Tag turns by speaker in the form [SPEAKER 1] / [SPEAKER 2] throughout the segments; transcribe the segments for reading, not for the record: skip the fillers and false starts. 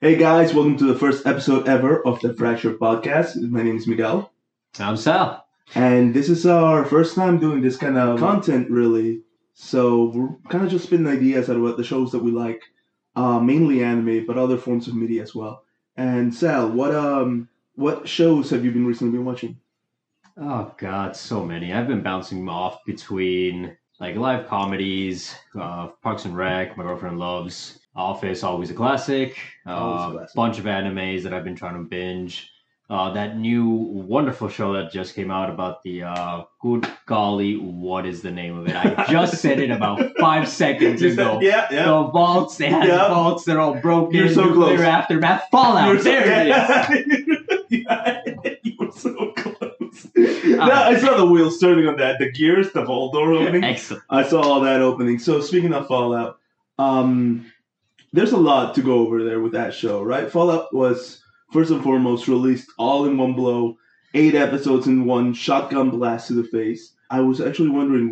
[SPEAKER 1] Hey guys, welcome to the first episode ever of the Fracture Podcast. My name is Miguel,
[SPEAKER 2] I'm Sal.
[SPEAKER 1] and this is our first time doing this kind of content, really. So we're kind of just spitting ideas out about the shows that we like, mainly anime, but other forms of media as well. And Sal, what shows have you been recently been watching?
[SPEAKER 2] Oh God, so many. I've been bouncing off between like live comedies, Parks and Rec, My Girlfriend Loves, Office, always a classic.
[SPEAKER 1] Always a classic.
[SPEAKER 2] Bunch of animes that I've been trying to binge. That new wonderful show that just came out about the good golly, what is the name of it? I just said it about 5 seconds ago.
[SPEAKER 1] Yeah.
[SPEAKER 2] The vaults, they had
[SPEAKER 1] Yeah.
[SPEAKER 2] vaults, they're all broken.
[SPEAKER 1] You're so close.
[SPEAKER 2] Nuclear aftermath, Fallout. There it is.
[SPEAKER 1] Yeah, you were so close. I saw the wheels turning on that. The gears, the vault door opening.
[SPEAKER 2] Excellent.
[SPEAKER 1] I saw all that opening. So speaking of Fallout, there's a lot to go over there with that show, right? Fallout was first and foremost released all in one blow, 8 episodes in one shotgun blast to the face. I was actually wondering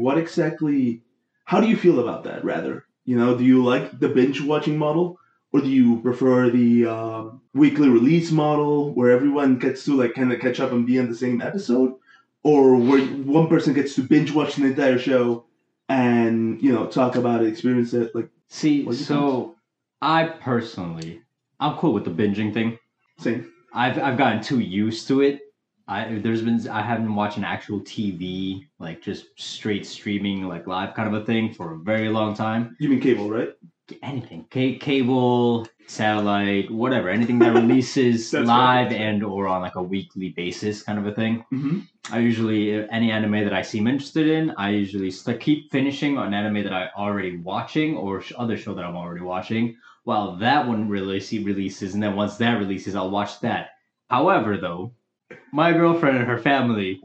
[SPEAKER 1] how do you feel about that? Rather, do you like the binge watching model? Or do you prefer the weekly release model where everyone gets to like kind of catch up and be in the same episode? Or where one person gets to binge watch the entire show and, talk about it, experience it? Like,
[SPEAKER 2] See,
[SPEAKER 1] What do you
[SPEAKER 2] so I'm cool with the binging thing.
[SPEAKER 1] same.
[SPEAKER 2] I've gotten too used to it. I haven't been watching actual TV, like just straight streaming, like live kind of a thing for a very long time.
[SPEAKER 1] You mean cable, right?
[SPEAKER 2] Anything, cable, satellite, whatever, anything that releases
[SPEAKER 1] That's
[SPEAKER 2] live
[SPEAKER 1] right.
[SPEAKER 2] and or on like a weekly basis, kind of a thing.
[SPEAKER 1] Mm-hmm.
[SPEAKER 2] I usually any anime that I seem interested in, I usually keep finishing on anime that I'm already watching or other show that I'm already watching. While that one releases, and then once that releases, I'll watch that. However, though, my girlfriend and her family,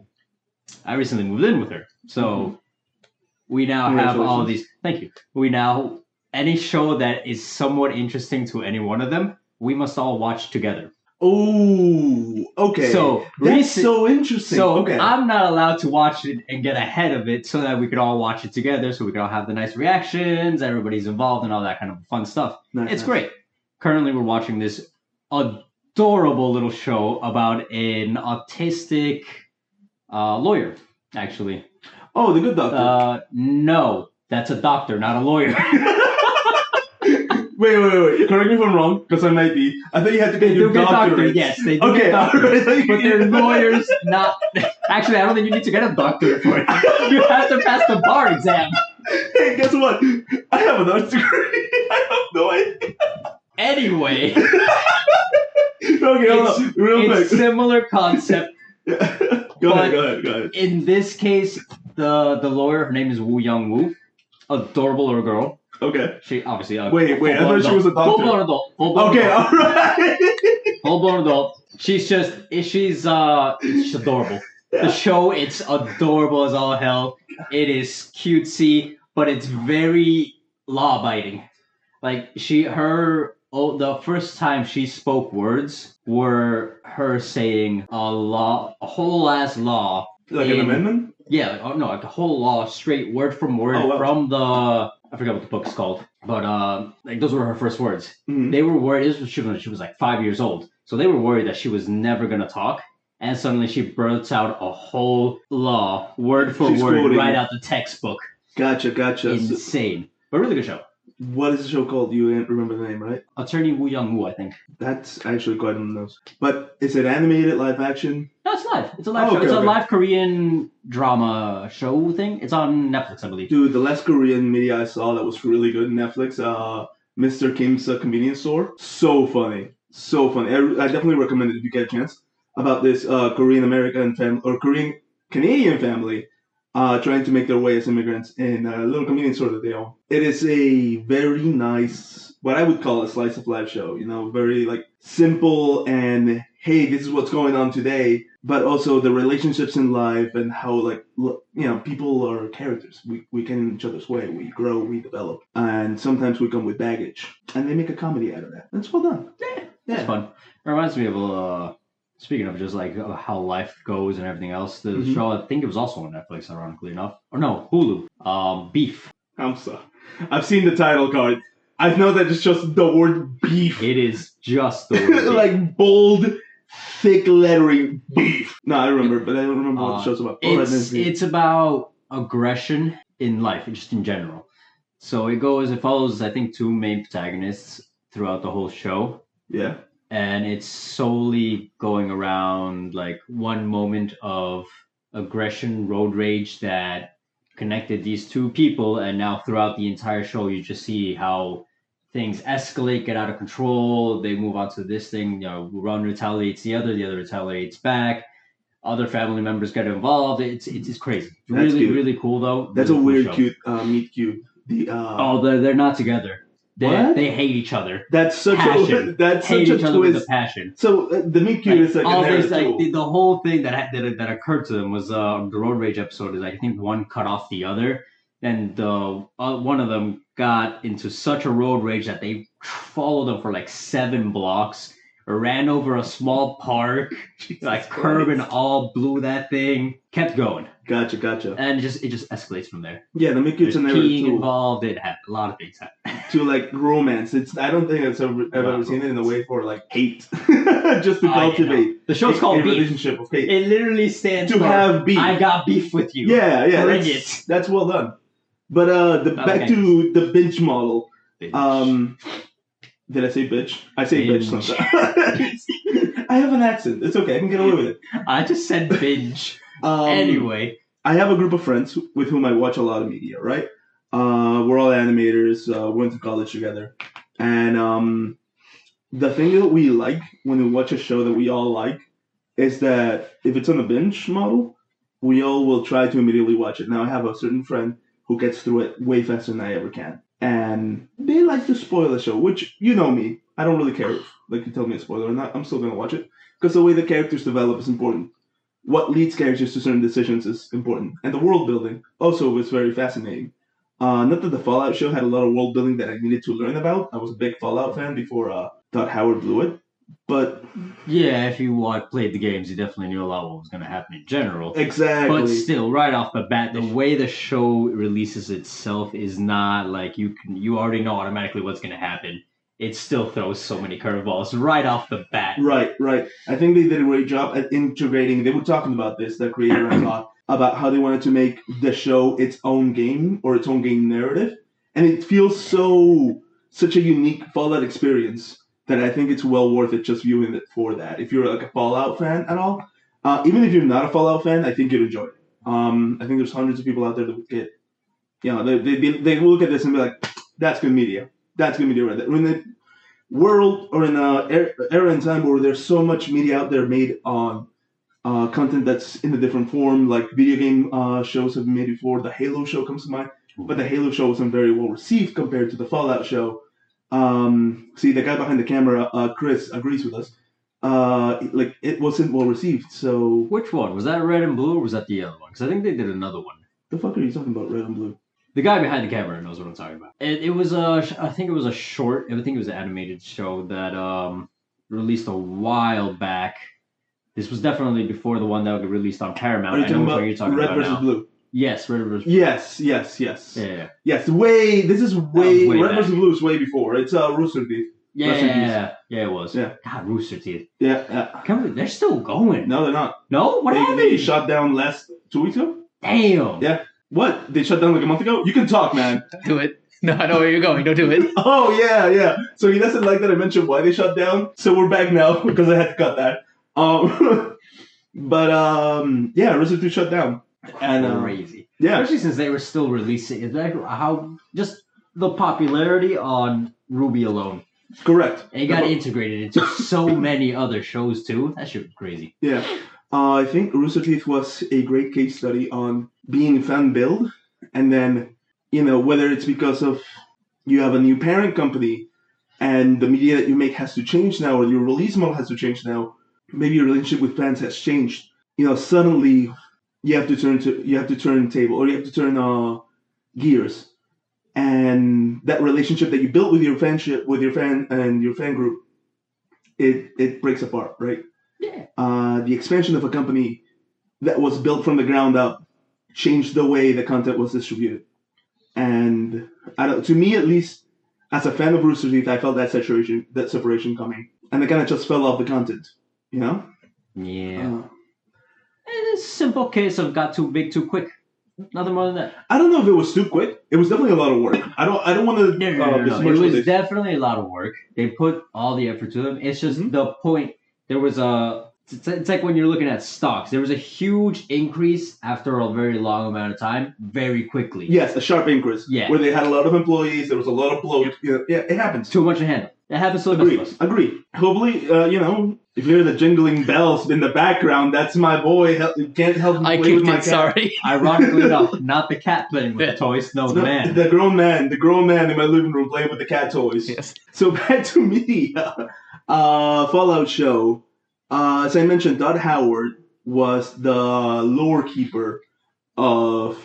[SPEAKER 2] I recently moved in with her, so we now have all of these. Thank you. We now any show that is somewhat interesting to any one of them, we must all watch together.
[SPEAKER 1] Oh, okay.
[SPEAKER 2] So
[SPEAKER 1] That's so interesting.
[SPEAKER 2] So
[SPEAKER 1] okay.
[SPEAKER 2] I'm not allowed to watch it and get ahead of it so that we could all watch it together so we could all have the nice reactions, everybody's involved and all that kind of fun stuff.
[SPEAKER 1] Nice,
[SPEAKER 2] It's
[SPEAKER 1] nice.
[SPEAKER 2] great. Currently we're watching this adorable little show about an autistic lawyer, actually.
[SPEAKER 1] Oh, the good doctor.
[SPEAKER 2] No, that's a doctor, not a lawyer.
[SPEAKER 1] Wait. Correct me if I'm wrong, because I might be. I thought you had to get
[SPEAKER 2] They
[SPEAKER 1] your
[SPEAKER 2] do get
[SPEAKER 1] doctorate.
[SPEAKER 2] doctorate, yes, they do
[SPEAKER 1] Okay,
[SPEAKER 2] get doctorate,
[SPEAKER 1] alright.
[SPEAKER 2] but they're lawyers, not... Actually, I don't think you need to get a doctorate for it. You have to pass the bar exam.
[SPEAKER 1] Hey, guess what? I have an arts degree. I have no idea.
[SPEAKER 2] Anyway,
[SPEAKER 1] Okay, hold on. Real
[SPEAKER 2] it's
[SPEAKER 1] quick.
[SPEAKER 2] similar concept.
[SPEAKER 1] Go ahead.
[SPEAKER 2] In this case, the lawyer, her name is Woo Young Woo, adorable little girl.
[SPEAKER 1] Okay.
[SPEAKER 2] She obviously
[SPEAKER 1] Wait, I thought she was a doctor.
[SPEAKER 2] Full-blown adult. Full-blown
[SPEAKER 1] Okay,
[SPEAKER 2] adult.
[SPEAKER 1] alright.
[SPEAKER 2] Full-blown adult. She's adorable. The show, it's adorable as all hell. It is cutesy, but it's very law-abiding. Like the first time she spoke words were her saying a whole ass law.
[SPEAKER 1] Like an amendment?
[SPEAKER 2] Yeah, no, like a whole law, straight word from word
[SPEAKER 1] Oh, wow.
[SPEAKER 2] from I forgot what the book's called, but like those were her first words.
[SPEAKER 1] Mhm.
[SPEAKER 2] They were worried. This was she was like 5 years old, so they were worried that she was never gonna talk. And suddenly she bursts out a whole law, word for
[SPEAKER 1] She's
[SPEAKER 2] word,
[SPEAKER 1] quoting.
[SPEAKER 2] right out the textbook.
[SPEAKER 1] Gotcha.
[SPEAKER 2] Insane, but really good show.
[SPEAKER 1] What is the show called? You remember the name, right?
[SPEAKER 2] Attorney Woo Young Woo, I think.
[SPEAKER 1] That's actually quite on the nose. But is it animated, live action?
[SPEAKER 2] No, it's live. It's a live
[SPEAKER 1] Oh,
[SPEAKER 2] show.
[SPEAKER 1] okay,
[SPEAKER 2] It's a
[SPEAKER 1] okay.
[SPEAKER 2] live Korean drama show thing. It's on Netflix, I believe.
[SPEAKER 1] Dude, the last Korean media I saw that was really good, Netflix, Mr. Kim's Convenience Store. So funny. I definitely recommend it if you get a chance. About this Korean-American family, or Korean-Canadian family, trying to make their way as immigrants in a little convenience store that they own. It is a very nice, what I would call a slice of life show, very like simple and, hey, this is what's going on today, but also the relationships in life and how people are characters. We get in each other's way, we grow, we develop, and sometimes we come with baggage, and they make a comedy out of that. That's well done.
[SPEAKER 2] It's fun. It reminds me of speaking of just like how life goes and everything else, the
[SPEAKER 1] Mhm.
[SPEAKER 2] show, I think it was also on Netflix, ironically enough. Or no, Hulu. Beef.
[SPEAKER 1] Hamsa. I've seen the title card. I know that it's just the word beef.
[SPEAKER 2] It is just the word beef.
[SPEAKER 1] Like bold, thick lettering beef. No, I remember, but I don't remember what the show's about.
[SPEAKER 2] It's about aggression in life, just in general. So it follows, I think, two main protagonists throughout the whole show.
[SPEAKER 1] Yeah.
[SPEAKER 2] And it's solely going around like one moment of aggression, road rage that connected these two people. And now throughout the entire show, you just see how things escalate, get out of control. They move on to this thing, one retaliates the other retaliates back. Other family members get involved. It's crazy.
[SPEAKER 1] That's
[SPEAKER 2] really,
[SPEAKER 1] cute.
[SPEAKER 2] really cool though.
[SPEAKER 1] That's
[SPEAKER 2] really
[SPEAKER 1] a
[SPEAKER 2] cool
[SPEAKER 1] weird,
[SPEAKER 2] show.
[SPEAKER 1] cute meet cute.
[SPEAKER 2] They're not together. They hate each other.
[SPEAKER 1] That's such
[SPEAKER 2] passion.
[SPEAKER 1] a that's
[SPEAKER 2] hate
[SPEAKER 1] such
[SPEAKER 2] each
[SPEAKER 1] a
[SPEAKER 2] other
[SPEAKER 1] twist.
[SPEAKER 2] with a passion.
[SPEAKER 1] So the meet cute is like
[SPEAKER 2] all
[SPEAKER 1] a
[SPEAKER 2] this, like
[SPEAKER 1] tool.
[SPEAKER 2] the whole thing that occurred to them was the road rage episode is like, I think one cut off the other, and one of them got into such a road rage that they followed them for like 7 blocks, ran over a small park, like curb and all, blew that thing, kept going.
[SPEAKER 1] Gotcha.
[SPEAKER 2] And it just escalates from there.
[SPEAKER 1] Yeah, the meet cute's a
[SPEAKER 2] There's
[SPEAKER 1] narrative
[SPEAKER 2] peeing
[SPEAKER 1] tool.
[SPEAKER 2] involved. It had a lot of things happen.
[SPEAKER 1] To like romance. I don't think I've ever seen it in a way for like hate, just to cultivate.
[SPEAKER 2] The show's called
[SPEAKER 1] a
[SPEAKER 2] Beef.
[SPEAKER 1] relationship of hate.
[SPEAKER 2] It literally stands
[SPEAKER 1] To
[SPEAKER 2] for
[SPEAKER 1] have beef.
[SPEAKER 2] I got beef with you.
[SPEAKER 1] Yeah,
[SPEAKER 2] Bring
[SPEAKER 1] that's,
[SPEAKER 2] it.
[SPEAKER 1] That's well done. But back to the binge model.
[SPEAKER 2] Binge.
[SPEAKER 1] Did I say bitch? I say bitch
[SPEAKER 2] Binge.
[SPEAKER 1] sometimes. I have an accent. It's okay. I can get away with it.
[SPEAKER 2] I just said binge. Anyway.
[SPEAKER 1] I have a group of friends with whom I watch a lot of media, right? We're all animators. We went to college together. And the thing that we like when we watch a show that we all like is that if it's on a binge model, we all will try to immediately watch it. Now, I have a certain friend who gets through it way faster than I ever can. And they like to spoil the show, which, you know me, I don't really care if you tell me a spoiler or not. I'm still going to watch it. Because the way the characters develop is important. What leads characters to certain decisions is important. And the world building also was very fascinating. Not that the Fallout show had a lot of world building that I needed to learn about. I was a big Fallout fan before Todd Howard blew it. But
[SPEAKER 2] yeah, if you played the games, you definitely knew a lot of what was going to happen in general.
[SPEAKER 1] Exactly.
[SPEAKER 2] But still, right off the bat, the way the show releases itself is not like you already know automatically what's going to happen. It still throws so many curveballs right off the bat.
[SPEAKER 1] Right. I think they did a great job at integrating. They were talking about this, the creator and Todd, about how they wanted to make the show its own game or its own game narrative. And it feels such a unique Fallout experience that I think it's well worth it just viewing it for that. If you're like a Fallout fan at all, even if you're not a Fallout fan, I think you'd enjoy it. I think there's hundreds of people out there that would get, they look at this and be like, that's good media. That's good media right there. In the world or in an era and time where there's so much media out there made on content that's in a different form, like video game shows have been made before. The Halo show comes to mind, but the Halo show wasn't very well received compared to the Fallout show. See, the guy behind the camera, Chris, agrees with us. It wasn't well received. So
[SPEAKER 2] which one was that? Red and Blue, or was that the other one? Because I think they did another one.
[SPEAKER 1] The fuck are you talking about, Red and Blue?
[SPEAKER 2] The guy behind the camera knows what I'm talking about. It was I think it was a short. I think it was an animated show that released a while back. This was definitely before the one that got released on Paramount.
[SPEAKER 1] Are you talking about
[SPEAKER 2] you're talking
[SPEAKER 1] Red
[SPEAKER 2] about
[SPEAKER 1] versus
[SPEAKER 2] now.
[SPEAKER 1] Blue?
[SPEAKER 2] Yes, Red versus Blue.
[SPEAKER 1] Yes.
[SPEAKER 2] Yeah.
[SPEAKER 1] This is way
[SPEAKER 2] way
[SPEAKER 1] Red
[SPEAKER 2] back.
[SPEAKER 1] versus Blue is way before. It's Rooster Teeth.
[SPEAKER 2] Yeah, it was.
[SPEAKER 1] Yeah.
[SPEAKER 2] God, Rooster Teeth.
[SPEAKER 1] Yeah.
[SPEAKER 2] Can't believe they're still going.
[SPEAKER 1] No, they're not.
[SPEAKER 2] No? What happened?
[SPEAKER 1] They shut down 2 weeks ago?
[SPEAKER 2] Damn.
[SPEAKER 1] Yeah. What? They shut down like a month ago? You can talk, man.
[SPEAKER 3] Do it. No, I know where you're going. Don't do it.
[SPEAKER 1] Oh, yeah. So he doesn't like that I mentioned why they shut down. So we're back now because I had to cut that. Rooster Teeth shut down. And
[SPEAKER 2] crazy.
[SPEAKER 1] Yeah.
[SPEAKER 2] Especially since they were still releasing it. Like how just the popularity on Ruby alone.
[SPEAKER 1] Correct.
[SPEAKER 2] It got integrated into so many other shows too. That shit was crazy.
[SPEAKER 1] Yeah. I think Rooster Teeth was a great case study on being fan-built, and then, whether it's because of you have a new parent company and the media that you make has to change now, or your release model has to change now, maybe your relationship with fans has changed. Suddenly you have to turn table, or you have to turn gears, and that relationship that you built with your fan and your fan group, it breaks apart, right?
[SPEAKER 2] Yeah.
[SPEAKER 1] The expansion of a company that was built from the ground up changed the way the content was distributed. And to me, at least, as a fan of Rooster Teeth, I felt that separation coming, and they kind of just fell off the content. You know?
[SPEAKER 2] Yeah. It's a simple case of got too big too quick. Nothing more than that.
[SPEAKER 1] I don't know if it was too quick. It was definitely a lot of work. I don't want to.
[SPEAKER 2] No. It was definitely a lot of work. They put all the effort to them. It's just the point. There was a. It's like when you're looking at stocks. There was a huge increase after a very long amount of time, very quickly.
[SPEAKER 1] Yes, a sharp increase.
[SPEAKER 2] Yeah.
[SPEAKER 1] Where they had a lot of employees. There was a lot of bloat. Yeah, it happens.
[SPEAKER 2] Too much to handle. It happens to the best of us.
[SPEAKER 1] Agree. Hopefully, if you hear the jingling bells in the background, that's my boy. Can't help me play with my cat.
[SPEAKER 3] Sorry.
[SPEAKER 2] Ironically enough, not the cat playing with the toys. No, the man.
[SPEAKER 1] The grown man in my living room playing with the cat toys.
[SPEAKER 3] Yes.
[SPEAKER 1] So back to me. Fallout show. As I mentioned, Todd Howard was the lore keeper of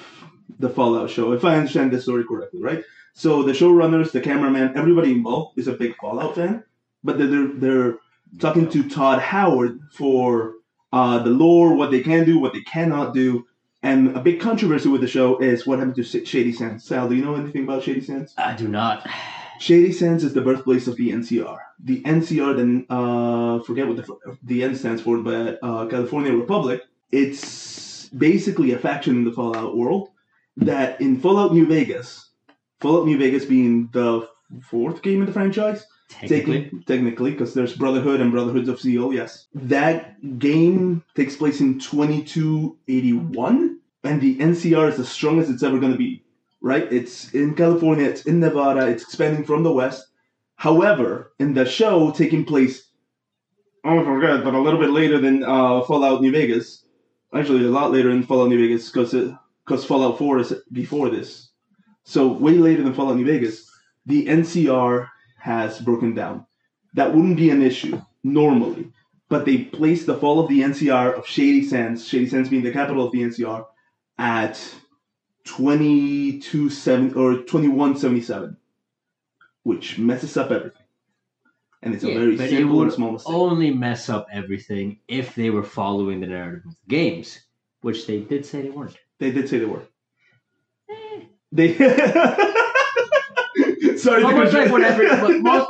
[SPEAKER 1] the Fallout show, if I understand the story correctly, right? So the showrunners, the cameraman, everybody involved is a big Fallout fan, but they're talking to Todd Howard for the lore, what they can do, what they cannot do, and a big controversy with the show is what happened to Shady Sands. Sal, do you know anything about Shady Sands?
[SPEAKER 2] I do not.
[SPEAKER 1] Shady Sands is the birthplace of the NCR. The NCR, then forget what the N stands for, but California Republic. It's basically a faction in the Fallout world that in Fallout New Vegas being the fourth game in the franchise. Technically, because there's Brotherhood and Brotherhoods of Steel, yes. That game takes place in 2281, and the NCR is the strongest it's ever going to be, right? It's in California, it's in Nevada, it's expanding from the west. However, in the show taking place, I forget, but a little bit later than Fallout New Vegas, actually a lot later than Fallout New Vegas, because Fallout 4 is before this. So way later than Fallout New Vegas, the NCR has broken down. That wouldn't be an issue normally, but they placed the fall of the NCR of Shady Sands being the capital of the NCR, at 2177, which messes up everything. And it's a very simple and small mistake.
[SPEAKER 2] Only mess up everything if they were following the narrative of the games, which they did say they weren't.
[SPEAKER 1] They did say they were. They sorry.
[SPEAKER 2] Almost like whatever, but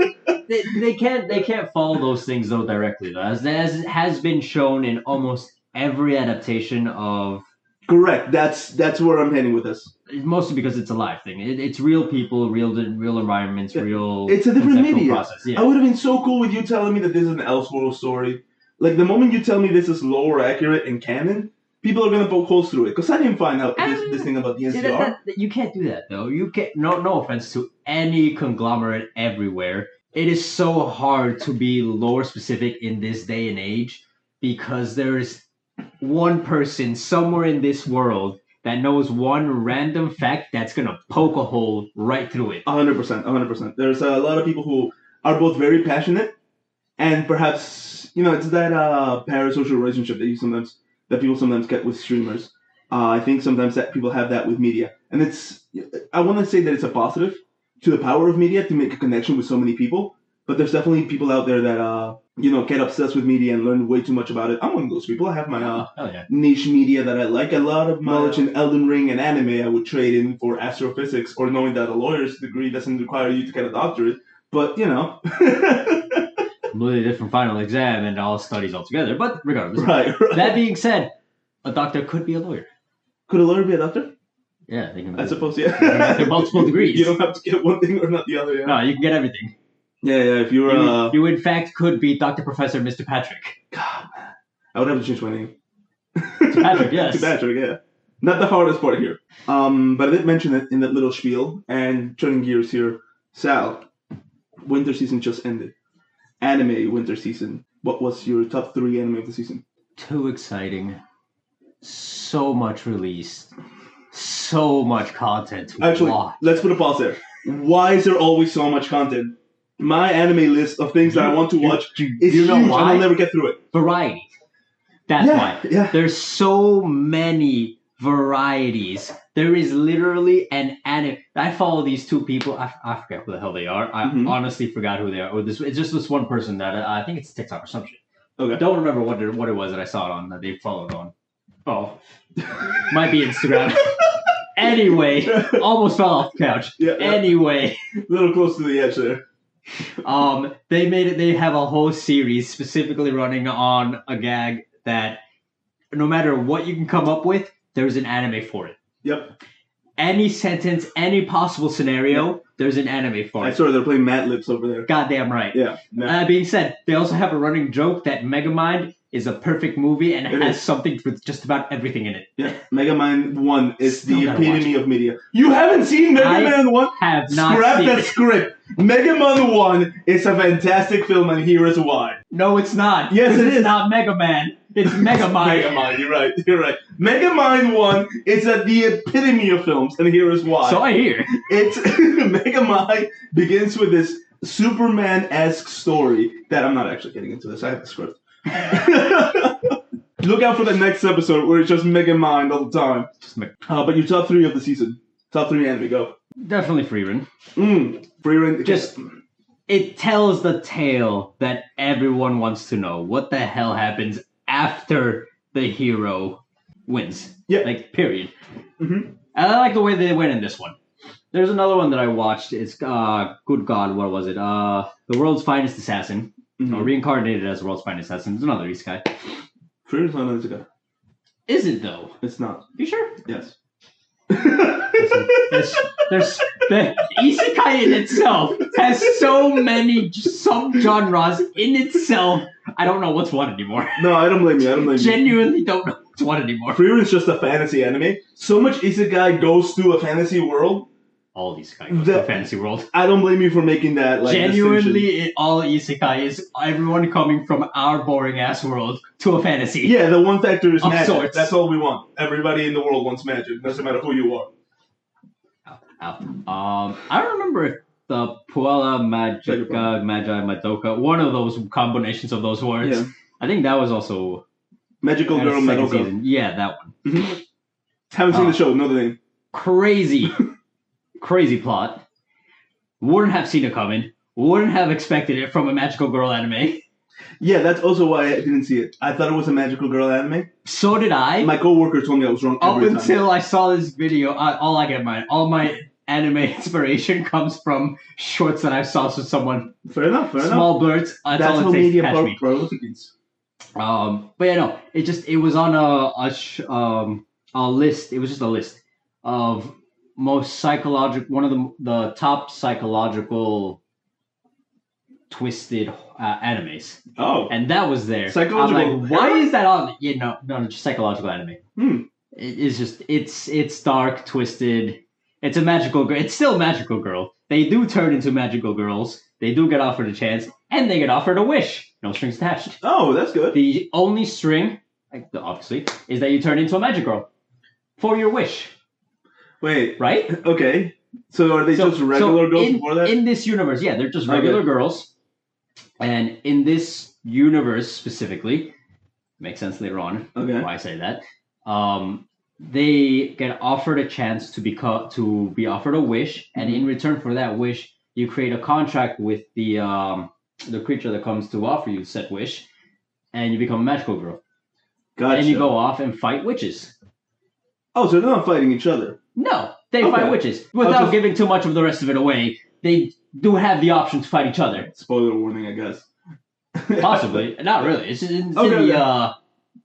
[SPEAKER 2] they can't follow those things though directly though, as has been shown in almost every adaptation of.
[SPEAKER 1] Correct. That's where I'm heading with this.
[SPEAKER 2] Mostly because it's a live thing. It's real people, real environments, real.
[SPEAKER 1] It's a different media.
[SPEAKER 2] Process. Yeah.
[SPEAKER 1] I would have been so cool with you telling me that this is an Elseworld story. Like the moment you tell me this is lore accurate and canon, people are gonna poke holes through it. Because I didn't find out this thing about the NCR.
[SPEAKER 2] You can't do that though. You can't. No offense to any conglomerate everywhere. It is so hard to be lore specific in this day and age because there is one person somewhere in this world that knows one random fact that's gonna poke a hole right through it.
[SPEAKER 1] 100%. There's a lot of people who are both very passionate and perhaps it's that parasocial relationship that people sometimes get with streamers. I think sometimes that people have that with media, and I want to say that it's a positive to the power of media to make a connection with so many people. But there's definitely people out there that get obsessed with media and learn way too much about it. I'm one of those people. I have my niche media that I like. A lot of knowledge in Elden Ring and anime I would trade in for astrophysics, or knowing that a lawyer's degree doesn't require you to get a doctorate. But
[SPEAKER 2] completely different final exam and all studies altogether. But regardless,
[SPEAKER 1] right.
[SPEAKER 2] That being said, a doctor could be a lawyer.
[SPEAKER 1] Could a lawyer be a doctor?
[SPEAKER 2] Yeah, they can.
[SPEAKER 1] I suppose, yeah.
[SPEAKER 2] They have multiple degrees.
[SPEAKER 1] You don't have to get one thing or not the other. Yeah.
[SPEAKER 2] No, you can get everything.
[SPEAKER 1] Yeah. If you were,
[SPEAKER 2] you in fact could be Dr. Professor Mr. Patrick.
[SPEAKER 1] God, man, I would have to change my name.
[SPEAKER 2] To Patrick, yes.
[SPEAKER 1] To Patrick, yeah. Not the hardest part here. But I did mention it in that little spiel. And turning gears here, Sal, winter season just ended. Anime winter season. What was your top 3 anime of the season?
[SPEAKER 2] Too exciting. So much released. So much content to
[SPEAKER 1] Actually,
[SPEAKER 2] watch.
[SPEAKER 1] Let's put a pause there. Why is there always so much content? My anime list of things that I want to watch is huge, and I'll never get through it.
[SPEAKER 2] Variety. That's why.
[SPEAKER 1] Yeah.
[SPEAKER 2] There's so many varieties. There is literally an anime. I follow these 2 people. I forget who the hell they are. I honestly forgot who they are. It's just this one person that I think it's TikTok or some shit.
[SPEAKER 1] Okay.
[SPEAKER 2] Don't remember what it was that I saw it on that they followed on. Oh, might be Instagram. Anyway, almost fell off the couch.
[SPEAKER 1] Yeah,
[SPEAKER 2] Anyway,
[SPEAKER 1] a little close to the edge there.
[SPEAKER 2] they have a whole series specifically running on a gag that no matter what you can come up with, there's an anime for it.
[SPEAKER 1] Yep.
[SPEAKER 2] Any sentence, any possible scenario, there's an anime for
[SPEAKER 1] I
[SPEAKER 2] it.
[SPEAKER 1] saw they're playing Mad Libs over there.
[SPEAKER 2] Goddamn right.
[SPEAKER 1] Yeah.
[SPEAKER 2] That being said, they also have a running joke that Megamind is a perfect movie and
[SPEAKER 1] It
[SPEAKER 2] has
[SPEAKER 1] is.
[SPEAKER 2] something with just about everything in it.
[SPEAKER 1] Yeah. Megamind 1 is
[SPEAKER 2] Still
[SPEAKER 1] the
[SPEAKER 2] gotta watch
[SPEAKER 1] epitome of media. You haven't seen
[SPEAKER 2] I
[SPEAKER 1] Megamind 1?
[SPEAKER 2] Have not
[SPEAKER 1] Scrap
[SPEAKER 2] seen
[SPEAKER 1] that
[SPEAKER 2] it.
[SPEAKER 1] script. Megamind 1 is a fantastic film, and here is why.
[SPEAKER 2] No, it's not.
[SPEAKER 1] Yes, it
[SPEAKER 2] it's
[SPEAKER 1] is.
[SPEAKER 2] not Mega Man. It's Megamind.
[SPEAKER 1] Megamind, you're right. You're right. Megamind 1 is the epitome of films, and here is why.
[SPEAKER 2] So I hear.
[SPEAKER 1] It's Megamind begins with this Superman-esque story that I'm not actually getting into this. I have the script. Look out for the next episode where it's just Megamind all the time. But your top 3 of the season. Top 3 anime, go.
[SPEAKER 2] Definitely Freerun.
[SPEAKER 1] Freerun.
[SPEAKER 2] Just it tells the tale that everyone wants to know. What the hell happens after the hero wins?
[SPEAKER 1] Yeah.
[SPEAKER 2] Like, period.
[SPEAKER 1] Mhm.
[SPEAKER 2] And I like the way they went in this one. There's another one that I watched. It's good God, what was it? The World's Finest Assassin. Or reincarnated as the World's Finest Assassin. It's another isekai.
[SPEAKER 1] Freerun's not an isekai.
[SPEAKER 2] Is it though?
[SPEAKER 1] It's not.
[SPEAKER 2] You sure?
[SPEAKER 1] Yes.
[SPEAKER 2] There's the isekai in itself has so many sub-genres in itself. I don't know what's what anymore.
[SPEAKER 1] No, I don't blame you. I don't blame you.
[SPEAKER 2] Genuinely don't know what's what anymore.
[SPEAKER 1] Freerun's just a fantasy anime. So much isekai goes to a fantasy world.
[SPEAKER 2] All isekai goes to a fantasy world.
[SPEAKER 1] I don't blame you for making that distinction.
[SPEAKER 2] Genuinely, all isekai is everyone coming from our boring ass world to a fantasy.
[SPEAKER 1] Yeah, the one factor is
[SPEAKER 2] Of
[SPEAKER 1] magic.
[SPEAKER 2] sorts.
[SPEAKER 1] That's all we want. Everybody in the world wants magic. Doesn't matter who you are.
[SPEAKER 2] I don't remember if the Puella Magica, Magi, Madoka, one of those combinations of those words.
[SPEAKER 1] Yeah.
[SPEAKER 2] I think that was also
[SPEAKER 1] Magical
[SPEAKER 2] had a
[SPEAKER 1] Girl
[SPEAKER 2] second
[SPEAKER 1] Madoka.
[SPEAKER 2] season. Yeah, that one.
[SPEAKER 1] Haven't seen the show. Know the name.
[SPEAKER 2] Crazy plot. Wouldn't have seen it coming. Wouldn't have expected it from a magical girl anime.
[SPEAKER 1] Yeah, that's also why I didn't see it. I thought it was a Magical Girl anime.
[SPEAKER 2] So did I.
[SPEAKER 1] My coworker told me I was wrong
[SPEAKER 2] Up
[SPEAKER 1] every time.
[SPEAKER 2] until I saw this video, all my anime inspiration comes from shorts that I saw from someone.
[SPEAKER 1] Fair enough.
[SPEAKER 2] Small blurts. That's
[SPEAKER 1] That's
[SPEAKER 2] all
[SPEAKER 1] how
[SPEAKER 2] it takes to
[SPEAKER 1] media
[SPEAKER 2] catch me.
[SPEAKER 1] priorities.
[SPEAKER 2] But yeah, no, it was on a list. It was just a list of most psychological, one of the top psychological twisted animes,
[SPEAKER 1] Oh.
[SPEAKER 2] and that was there.
[SPEAKER 1] Psychological
[SPEAKER 2] I'm like, why
[SPEAKER 1] horror?
[SPEAKER 2] is that on? No, just psychological anime.
[SPEAKER 1] Hmm.
[SPEAKER 2] It's just it's dark, twisted. It's a magical girl. It's still a magical girl. They do turn into magical girls. They do get offered a chance, and they get offered a wish. No strings attached.
[SPEAKER 1] Oh, that's good.
[SPEAKER 2] The only string, obviously, is that you turn into a magic girl for your wish,
[SPEAKER 1] Wait.
[SPEAKER 2] right?
[SPEAKER 1] Okay. So are they just regular girls before that?
[SPEAKER 2] In this universe, yeah, they're just regular
[SPEAKER 1] Okay.
[SPEAKER 2] girls. And in this universe specifically, makes sense later on
[SPEAKER 1] Okay.
[SPEAKER 2] why I say that. They get offered a chance to be offered a wish, and in return for that wish, you create a contract with the creature that comes to offer you said wish, and you become a magical girl.
[SPEAKER 1] Gotcha.
[SPEAKER 2] And you go off and fight witches.
[SPEAKER 1] Oh, so they're not fighting each other.
[SPEAKER 2] No, they
[SPEAKER 1] Okay.
[SPEAKER 2] fight witches. Without giving too much of the rest of it away, they do have the option to fight each other.
[SPEAKER 1] Spoiler warning, I guess.
[SPEAKER 2] Possibly. Not really. It's in
[SPEAKER 1] Okay,
[SPEAKER 2] the,
[SPEAKER 1] okay.
[SPEAKER 2] I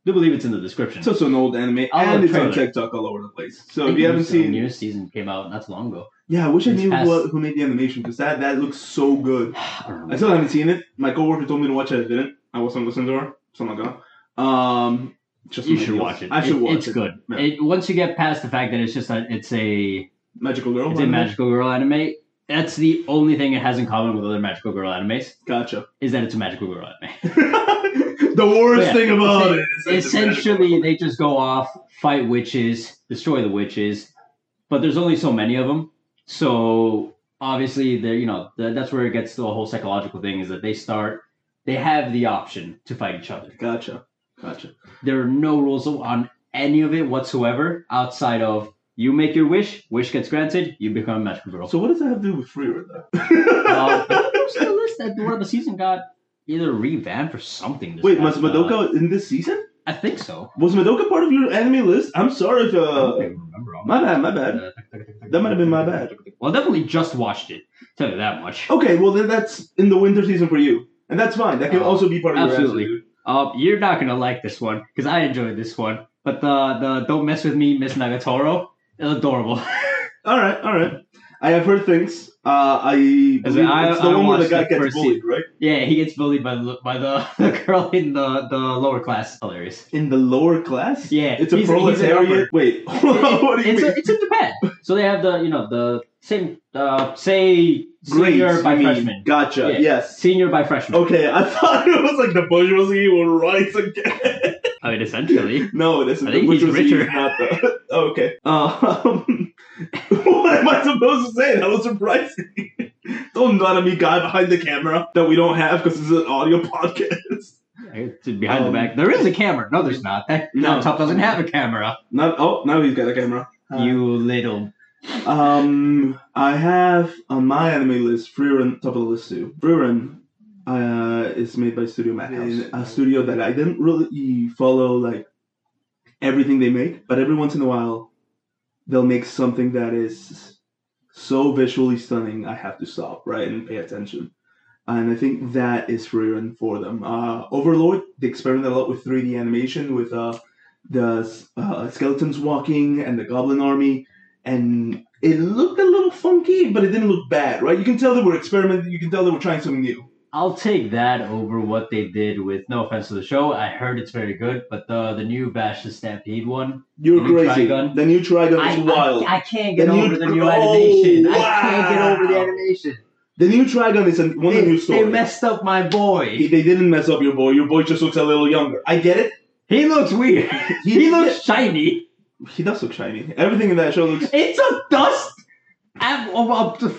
[SPEAKER 2] do believe it's in the description.
[SPEAKER 1] It's also an old anime,
[SPEAKER 2] I'll
[SPEAKER 1] and
[SPEAKER 2] look
[SPEAKER 1] it's on
[SPEAKER 2] trailer.
[SPEAKER 1] TikTok all over the place. So
[SPEAKER 2] I
[SPEAKER 1] if
[SPEAKER 2] think
[SPEAKER 1] you haven't
[SPEAKER 2] the
[SPEAKER 1] seen,
[SPEAKER 2] newest season came out not too long ago.
[SPEAKER 1] yeah, I wish I
[SPEAKER 2] It's
[SPEAKER 1] knew
[SPEAKER 2] past-
[SPEAKER 1] who made the animation because that looks so good.
[SPEAKER 2] I don't
[SPEAKER 1] I
[SPEAKER 2] know.
[SPEAKER 1] still haven't seen it. My coworker told me to watch it. I didn't. I wasn't listening to her, so I'm not gonna. Just
[SPEAKER 2] You
[SPEAKER 1] for my
[SPEAKER 2] should
[SPEAKER 1] deals.
[SPEAKER 2] watch it.
[SPEAKER 1] I should watch
[SPEAKER 2] It's
[SPEAKER 1] it.
[SPEAKER 2] good.
[SPEAKER 1] Yeah.
[SPEAKER 2] Once you get past the fact that it's a
[SPEAKER 1] Magical Girl.
[SPEAKER 2] it's a
[SPEAKER 1] anime?
[SPEAKER 2] magical girl anime, that's the only thing it has in common with other magical girl animes,
[SPEAKER 1] Gotcha.
[SPEAKER 2] is that it's a magical girl anime.
[SPEAKER 1] The worst
[SPEAKER 2] Yeah,
[SPEAKER 1] thing about it is that it's
[SPEAKER 2] essentially they just go off, fight witches, destroy the witches, but there's only so many of them. So obviously, that's where it gets to the whole psychological thing, is that they have the option to fight each other.
[SPEAKER 1] Gotcha.
[SPEAKER 2] There are no rules on any of it whatsoever outside of you make your wish gets granted, you become a magical girl.
[SPEAKER 1] So what does that have to do with Freerun, though?
[SPEAKER 2] There's a list that where the season got either revamped or something.
[SPEAKER 1] Wait, was Madoka in this season?
[SPEAKER 2] I think so.
[SPEAKER 1] Was Madoka part of your anime list? I'm sorry if
[SPEAKER 2] I don't remember. remember all.
[SPEAKER 1] My bad. That might have been my bad.
[SPEAKER 2] Well, I definitely just watched it. Tell you that much.
[SPEAKER 1] Okay, well then that's in the winter season for you, and that's fine. That can also be part of
[SPEAKER 2] absolutely.
[SPEAKER 1] your answer, dude.
[SPEAKER 2] You're not gonna like this one because I enjoyed this one. But the Don't Mess With Me, Miss Nagatoro, it's adorable.
[SPEAKER 1] All right. I have heard things. I believe it's the one where the guy gets bullied, right?
[SPEAKER 2] Yeah, he gets bullied by the girl in the lower class. Hilarious.
[SPEAKER 1] In the lower class?
[SPEAKER 2] Yeah,
[SPEAKER 1] it's a proletariat. Wait, what do you mean?
[SPEAKER 2] It's in Japan. So they have the same senior by freshman.
[SPEAKER 1] Gotcha.
[SPEAKER 2] Yeah,
[SPEAKER 1] yes.
[SPEAKER 2] Senior by freshman.
[SPEAKER 1] Okay, I thought it was like the bourgeoisie will rise again.
[SPEAKER 2] I mean, essentially.
[SPEAKER 1] No, it isn't.
[SPEAKER 2] I think he's richer.
[SPEAKER 1] Not the. Okay. What am I supposed to say? That was surprising. Don't nod at me, guy behind the camera that we don't have because it's an audio podcast.
[SPEAKER 2] It's behind the back. There is a camera. No, there's not. That laptop doesn't have a camera.
[SPEAKER 1] Now he's got a camera.
[SPEAKER 2] You little.
[SPEAKER 1] I have on my anime list Frieren top of the list too. Frieren is made by Studio Madhouse, a studio that I didn't really follow like everything they make, but every once in a while they'll make something that is so visually stunning I have to stop, right, and pay attention. And I think that is Frieren for them. Overlord, they experimented a lot with 3D animation, with the skeletons walking and the goblin army, and it looked a little funky, but it didn't look bad, right? You can tell they were experimenting, you can tell they were trying something new.
[SPEAKER 2] I'll take that over what they did with, no offense to the show, I heard it's very good, but the new Bash the Stampede one.
[SPEAKER 1] You're crazy.
[SPEAKER 2] Trigun,
[SPEAKER 1] the new Trigun is wild.
[SPEAKER 2] I can't get over the new animation.
[SPEAKER 1] Wow.
[SPEAKER 2] I can't get over the animation.
[SPEAKER 1] The new Trigun is one of the new stories.
[SPEAKER 2] They messed up my boy.
[SPEAKER 1] They didn't mess up your boy. Your boy just looks a little younger. I get it.
[SPEAKER 2] He looks weird. He looks shiny.
[SPEAKER 1] He does look shiny. Everything in that show looks...
[SPEAKER 2] It's a dust. What is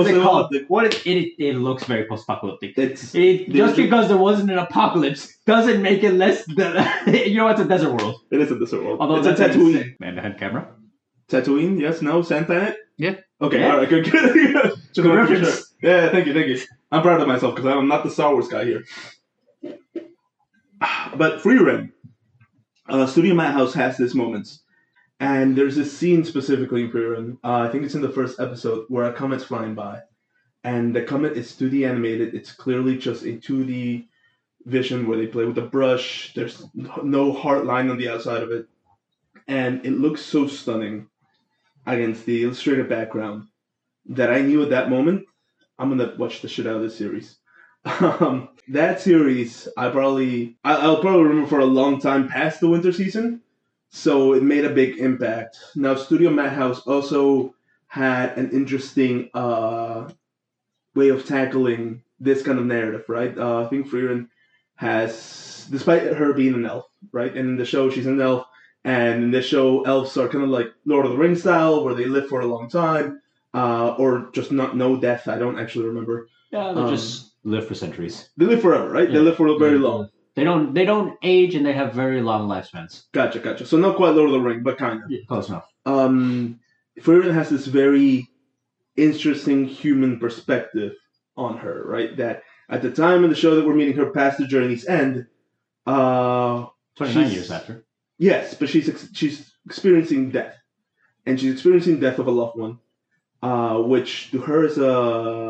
[SPEAKER 2] it called? It looks very post-apocalyptic. Just because there wasn't an apocalypse doesn't make it less. You know, it's a desert world.
[SPEAKER 1] It is a desert world.
[SPEAKER 2] Although
[SPEAKER 1] it's a Tatooine.
[SPEAKER 2] Man behind camera.
[SPEAKER 1] Tatooine? Yes. No. Sand planet.
[SPEAKER 3] Yeah.
[SPEAKER 1] Okay.
[SPEAKER 2] Yeah.
[SPEAKER 1] All right. Good.
[SPEAKER 2] Good reference.
[SPEAKER 1] Sure. Yeah. Thank you. I'm proud of myself because I'm not the Star Wars guy here. But Frieren, Studio Madhouse has this moments. And there's this scene specifically in Frieren, I think it's in the first episode, where a comet's flying by. And the comet is 2D animated. It's clearly just a 2D vision where they play with the brush. There's no hard line on the outside of it. And it looks so stunning against the illustrated background that I knew at that moment, I'm going to watch the shit out of this series. That series, I'll probably remember for a long time past the winter season. So it made a big impact. Now, Studio Madhouse also had an interesting way of tackling this kind of narrative, right? I think Frieren has, despite her being an elf, right? And in the show, she's an elf. And in this show, elves are kind of like Lord of the Rings style, where they live for a long time, or just not know death. I don't actually remember.
[SPEAKER 2] Yeah, they just live for centuries.
[SPEAKER 1] They live forever, right? Yeah. They live for very long.
[SPEAKER 2] They don't age, and they have very long lifespans.
[SPEAKER 1] Gotcha. So not quite Lord of the Rings, but kind of.
[SPEAKER 2] Yeah, close enough.
[SPEAKER 1] Frieren has this very interesting human perspective on her, right? That at the time in the show that we're meeting her past the journey's end,
[SPEAKER 2] 29 years after.
[SPEAKER 1] Yes, but she's experiencing death, and she's experiencing death of a loved one, which to her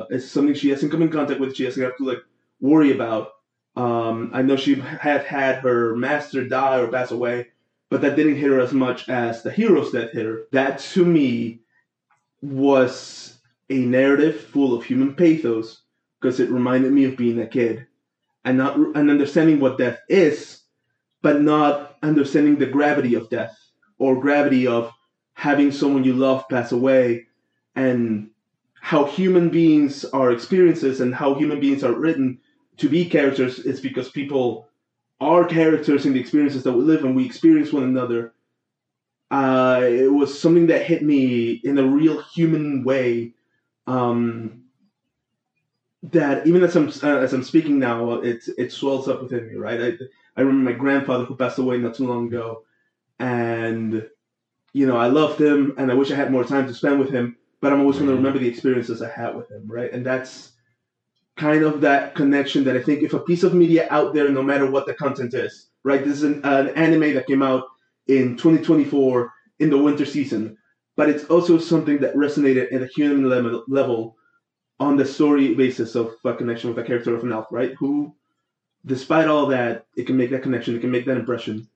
[SPEAKER 1] is something she hasn't come in contact with. She doesn't have to worry about. I know she had her master die or pass away, but that didn't hit her as much as the hero's death hit her. That, to me, was a narrative full of human pathos, because it reminded me of being a kid and understanding what death is, but not understanding the gravity of death or gravity of having someone you love pass away, and how human beings are experiences and how human beings are written to be characters is because people are characters in the experiences that we live, and we experience one another. It was something that hit me in a real human way. That even as I'm speaking now, it swells up within me. Right, I remember my grandfather who passed away not too long ago, and I loved him, and I wish I had more time to spend with him. But I'm always going to remember the experiences I had with him, right? And that's kind of that connection that I think if a piece of media out there, no matter what the content is, right? This is an anime that came out in 2024 in the winter season, but it's also something that resonated at a human level on the story basis of a connection with a character of an elf, right? Who, despite all that, it can make that connection, it can make that impression.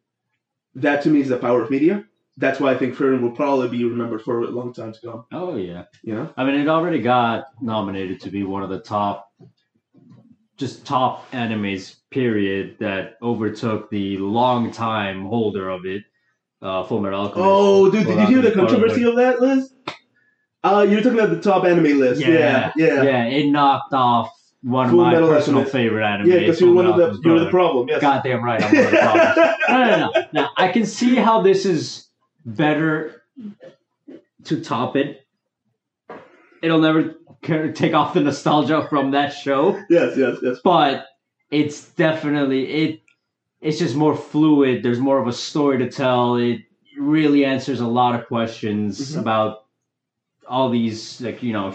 [SPEAKER 1] That to me is the power of media. That's why I think Frieren will probably be remembered for a long time to come.
[SPEAKER 2] Oh, yeah.
[SPEAKER 1] Yeah.
[SPEAKER 2] I mean, it already got nominated to be one of the top animes, period, that overtook the long time holder of it, Full Metal Alchemist.
[SPEAKER 1] Oh, dude, did you hear the controversy of that list? You're talking about the top anime list. Yeah.
[SPEAKER 2] Yeah, it knocked off one
[SPEAKER 1] Full
[SPEAKER 2] of my
[SPEAKER 1] Metal
[SPEAKER 2] personal
[SPEAKER 1] Alchemist.
[SPEAKER 2] favorite anime.
[SPEAKER 1] Yeah, because you're the problem. Yes.
[SPEAKER 2] Goddamn right, I'm one of the problems. No. Now, I can see how this is better to top it. It'll never take off the nostalgia from that show.
[SPEAKER 1] Yes.
[SPEAKER 2] But it's definitely it's just more fluid. There's more of a story to tell. It really answers a lot of questions about all these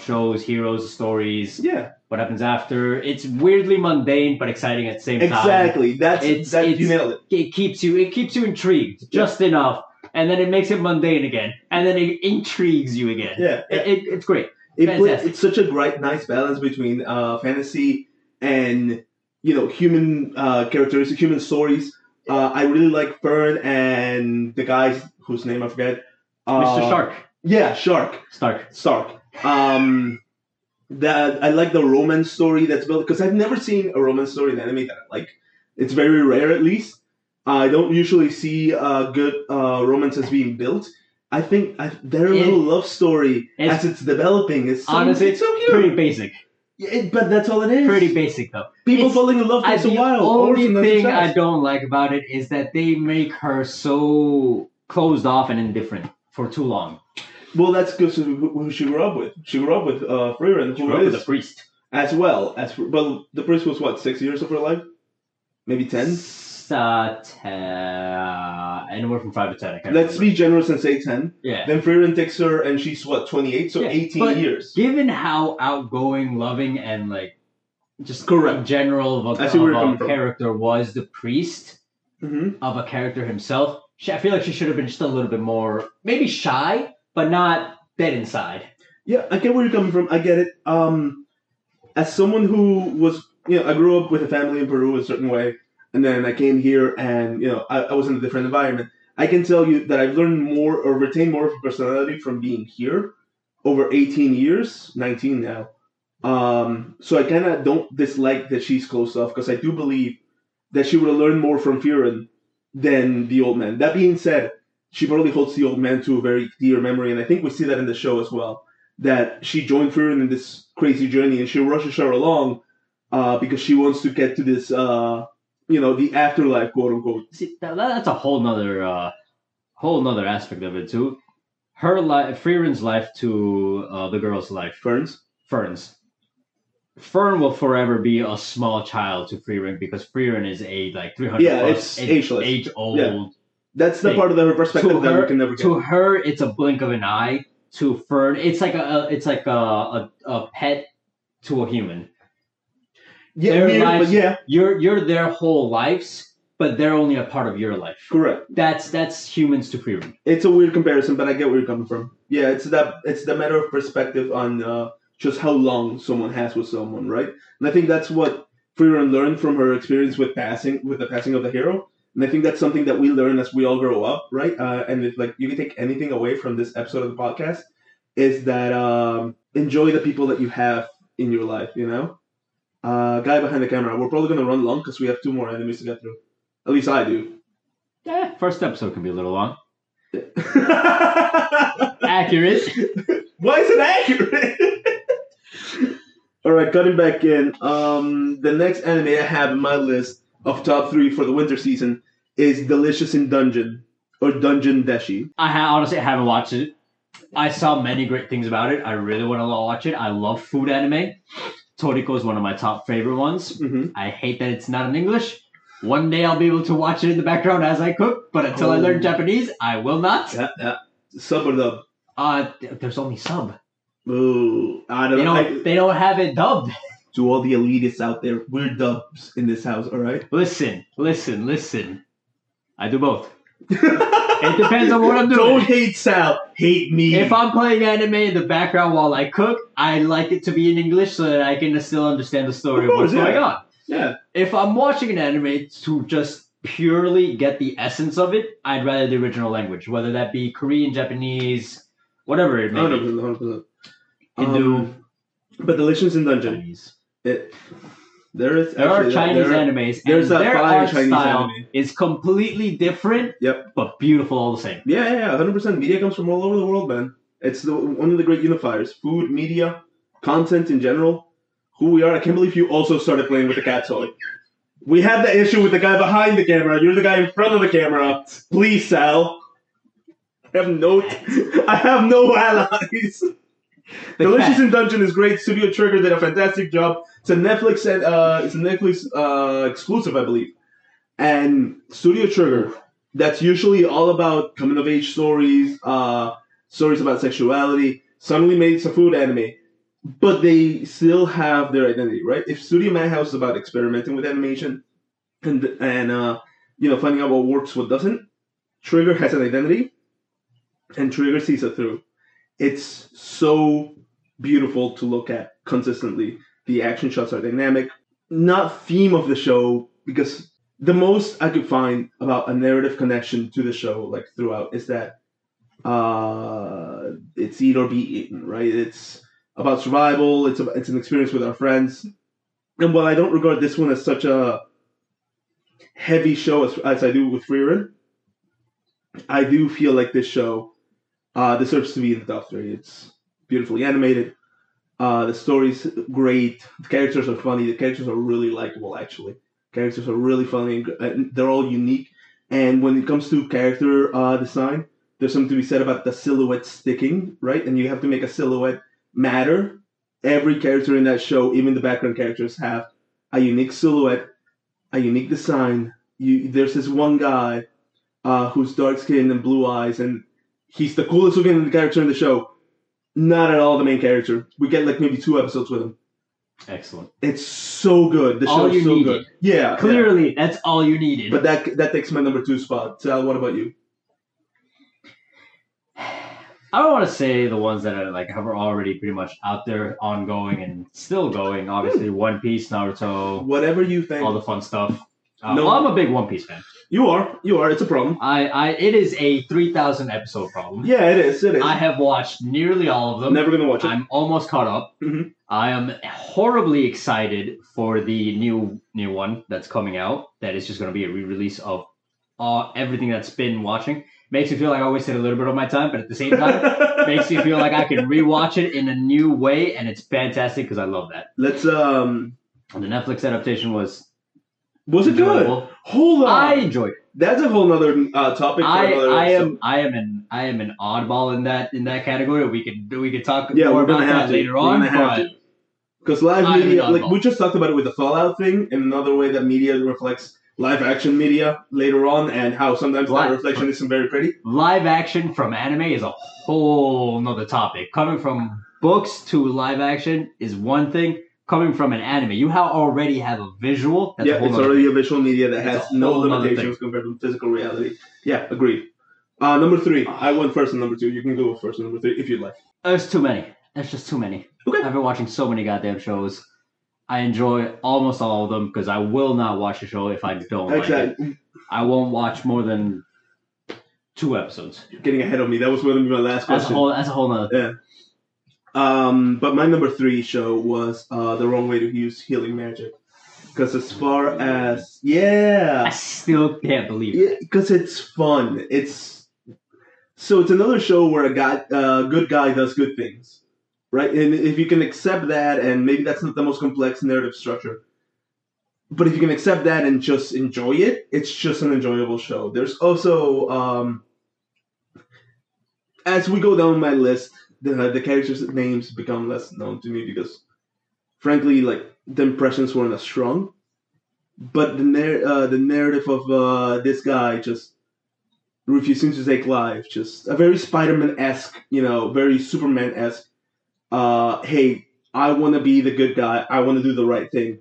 [SPEAKER 2] shows, heroes, stories.
[SPEAKER 1] Yeah.
[SPEAKER 2] What happens after? It's weirdly mundane but exciting at the same time.
[SPEAKER 1] Exactly. You nailed it.
[SPEAKER 2] It keeps you intrigued just enough, and then it makes it mundane again, and then it intrigues you again.
[SPEAKER 1] Yeah.
[SPEAKER 2] It's great.
[SPEAKER 1] It's such a nice balance between fantasy and human characteristics, human stories. I really like Fern and the guy whose name I forget.
[SPEAKER 2] Mr. Shark.
[SPEAKER 1] Yeah, Stark. That I like the romance story that's built because I've never seen a romance story in anime that I like. It's very rare, at least. I don't usually see good romances being built. I think their little love story as it's developing is
[SPEAKER 2] honestly
[SPEAKER 1] it's so cute.
[SPEAKER 2] Pretty basic.
[SPEAKER 1] But that's all it is.
[SPEAKER 2] Pretty basic though.
[SPEAKER 1] People falling in love takes a while.
[SPEAKER 2] The only thing I don't like about it is that they make her so closed off and indifferent for too long.
[SPEAKER 1] Well, that's because who she grew up with. She grew up with Frieren, who is
[SPEAKER 2] a priest.
[SPEAKER 1] As well. Well, the priest was what, 6 years of her life? Maybe 10?
[SPEAKER 2] 10. Anywhere from 5 to 10. I can't
[SPEAKER 1] Let's be generous and say 10.
[SPEAKER 2] Yeah.
[SPEAKER 1] Then Frieren takes her and she's what, 28? So 18 years.
[SPEAKER 2] Given how outgoing, loving, and just
[SPEAKER 1] correct
[SPEAKER 2] in general of a character was the priest of a character himself, I feel like she should have been just a little bit more, maybe shy, but not dead inside.
[SPEAKER 1] Yeah, I get where you're coming from. I get it. As someone who was, I grew up with a family in Peru a certain way, and then I came here and, I was in a different environment. I can tell you that I've learned more or retained more of a personality from being here over 18 years, 19 now. So I kind of don't dislike that she's closed off because I do believe that she would have learned more from Frieren than the old man. That being said, she probably holds the old man to a very dear memory, and I think we see that in the show as well. That she joined Frieren in this crazy journey, and she rushes her along because she wants to get to this, the afterlife, quote unquote.
[SPEAKER 2] See, that's a whole nother aspect of it too. Her life, Frieren's life to the girl's life.
[SPEAKER 1] Fern's.
[SPEAKER 2] Fern will forever be a small child to Frieren because Frieren is a 300
[SPEAKER 1] it's ageless.
[SPEAKER 2] Age old.
[SPEAKER 1] Yeah. That's the part of her perspective that we can never get.
[SPEAKER 2] To her, it's a blink of an eye. To Fern, it's like a pet to a human.
[SPEAKER 1] Yeah, but yeah.
[SPEAKER 2] You're their whole lives, but they're only a part of your life.
[SPEAKER 1] Correct.
[SPEAKER 2] That's humans to Frieren.
[SPEAKER 1] It's a weird comparison, but I get where you're coming from. Yeah, it's the matter of perspective on just how long someone has with someone, right? And I think that's what Frieren learned from her experience with the passing of the hero. And I think that's something that we learn as we all grow up, right? And if you can take anything away from this episode of the podcast, is that enjoy the people that you have in your life, Guy behind the camera, we're probably going to run long because we have 2 more enemies to get through. At least I do.
[SPEAKER 2] Yeah, first episode can be a little long. Accurate.
[SPEAKER 1] Why is it accurate? All right, cutting back in. The next anime I have in my list of top 3 for the winter season is Delicious in Dungeon, or Dungeon Deshi.
[SPEAKER 2] Honestly, I haven't watched it. I saw many great things about it. I really want to watch it. I love food anime. Toriko is one of my top favorite ones. I hate that it's not in English. One day I'll be able to watch it in the background as I cook, but until I learn Japanese, I will not.
[SPEAKER 1] Yeah. Sub or dub?
[SPEAKER 2] There's only sub.
[SPEAKER 1] Ooh, I don't know.
[SPEAKER 2] They don't have it dubbed.
[SPEAKER 1] To all the elitists out there, we're dubs in this house, all right?
[SPEAKER 2] Listen. I do both. It depends on what I'm doing.
[SPEAKER 1] Don't hate Sal. Hate me.
[SPEAKER 2] If I'm playing anime in the background while I cook, I like it to be in English so that I can still understand the story of what's going on.
[SPEAKER 1] Yeah.
[SPEAKER 2] If I'm watching an anime to just purely get the essence of it, I'd rather the original language, whether that be Korean, Japanese, whatever it may be.
[SPEAKER 1] 100%.
[SPEAKER 2] Hindu,
[SPEAKER 1] But Delicious in Dungeon.
[SPEAKER 2] Chinese.
[SPEAKER 1] There
[SPEAKER 2] are Chinese animes,
[SPEAKER 1] there's
[SPEAKER 2] and
[SPEAKER 1] a
[SPEAKER 2] their
[SPEAKER 1] fire
[SPEAKER 2] art
[SPEAKER 1] Chinese
[SPEAKER 2] style
[SPEAKER 1] anime.
[SPEAKER 2] is completely different,
[SPEAKER 1] Yep.
[SPEAKER 2] but beautiful all the same.
[SPEAKER 1] Yeah, 100%. Media comes from all over the world, man. It's one of the great unifiers. Food, media, content in general. Who we are. I can't believe you also started playing with the cat toy. We had the issue with the guy behind the camera. You're the guy in front of the camera. Please, Sal. I have no allies. Delicious in Dungeon is great. Studio Trigger did a fantastic job. It's a Netflix exclusive, I believe. And Studio Trigger, that's usually all about coming of age stories, stories about sexuality. Suddenly made some food anime, but they still have their identity, right? If Studio Madhouse is about experimenting with animation and finding out what works, what doesn't, Trigger has an identity, and Trigger sees it through. It's so beautiful to look at consistently. The action shots are dynamic. Not theme of the show, because the most I could find about a narrative connection to the show, like throughout, is that it's eat or be eaten, right? It's about survival. It's an experience with our friends. And while I don't regard this one as such a heavy show as I do with Frieren, I do feel like this show deserves to be in the top 3. It's beautifully animated. The story's great. The characters are funny. The characters are really likable, actually. Characters are really funny. And they're all unique. And when it comes to character design, there's something to be said about the silhouette sticking, right? And you have to make a silhouette matter. Every character in that show, even the background characters, have a unique silhouette, a unique design. There's this one guy who's dark skinned and blue eyes, and he's the coolest looking character in the show. Not at all the main character. We get like maybe 2 episodes with him.
[SPEAKER 2] Excellent.
[SPEAKER 1] It's so good. The show is so
[SPEAKER 2] needed.
[SPEAKER 1] good. Yeah.
[SPEAKER 2] Clearly, that's all you needed.
[SPEAKER 1] But that takes my number 2 spot. Sal, what about you?
[SPEAKER 2] I don't want to say the ones that are have already pretty much out there, ongoing and still going. Obviously, One Piece, Naruto,
[SPEAKER 1] Whatever you think.
[SPEAKER 2] all the fun stuff.
[SPEAKER 1] No.
[SPEAKER 2] Well, I'm a big One Piece fan.
[SPEAKER 1] You are. It's a problem.
[SPEAKER 2] It is a 3,000 episode problem.
[SPEAKER 1] Yeah, it is.
[SPEAKER 2] I have watched nearly all of them.
[SPEAKER 1] Never gonna watch it.
[SPEAKER 2] I'm almost caught up.
[SPEAKER 1] Mm-hmm.
[SPEAKER 2] I am horribly excited for the new one that's coming out. That is just going to be a re-release of everything that's been watching. Makes me feel like I wasted a little bit of my time, but at the same time, makes me feel like I can rewatch it in a new way, and it's fantastic because I love that.
[SPEAKER 1] Let's
[SPEAKER 2] And the Netflix adaptation was
[SPEAKER 1] it
[SPEAKER 2] enjoyable.
[SPEAKER 1] good? Hold on.
[SPEAKER 2] I enjoyed it.
[SPEAKER 1] That's a whole nother topic.
[SPEAKER 2] I am an oddball in that category. We could talk more about that later on.
[SPEAKER 1] Because live media, like we just talked about it with the Fallout thing, and another way that media reflects live action media later on, and how sometimes that reflection isn't very pretty.
[SPEAKER 2] Live action from anime is a whole nother topic. Coming from books to live action is one thing. Coming from an anime, you already have a visual. That's
[SPEAKER 1] it's already a visual media that has no limitations compared to physical reality. Yeah, agreed. Number 3. I went first and number 2. You can go first and number 3 if you'd like.
[SPEAKER 2] There's too many. There's just too many.
[SPEAKER 1] Okay.
[SPEAKER 2] I've been watching so many goddamn shows. I enjoy almost all of them because I will not watch a show if I don't like it. I won't watch more than 2 episodes.
[SPEAKER 1] You're getting ahead of me. That was going to be my last question.
[SPEAKER 2] That's a whole nother thing.
[SPEAKER 1] Yeah. But my number 3 show was The Wrong Way to Use Healing Magic. Because as far as... Yeah.
[SPEAKER 2] I still can't believe it.
[SPEAKER 1] Yeah, because it's fun. It's another show where a good guy does good things. Right? And if you can accept that, and maybe that's not the most complex narrative structure, but if you can accept that and just enjoy it, it's just an enjoyable show. There's also, as we go down my list, the characters' names become less known to me because, frankly, like, the impressions weren't as strong. But the narrative of this guy just refusing to take life, just a very Spider-Man-esque, very Superman-esque, hey, I want to be the good guy. I want to do the right thing.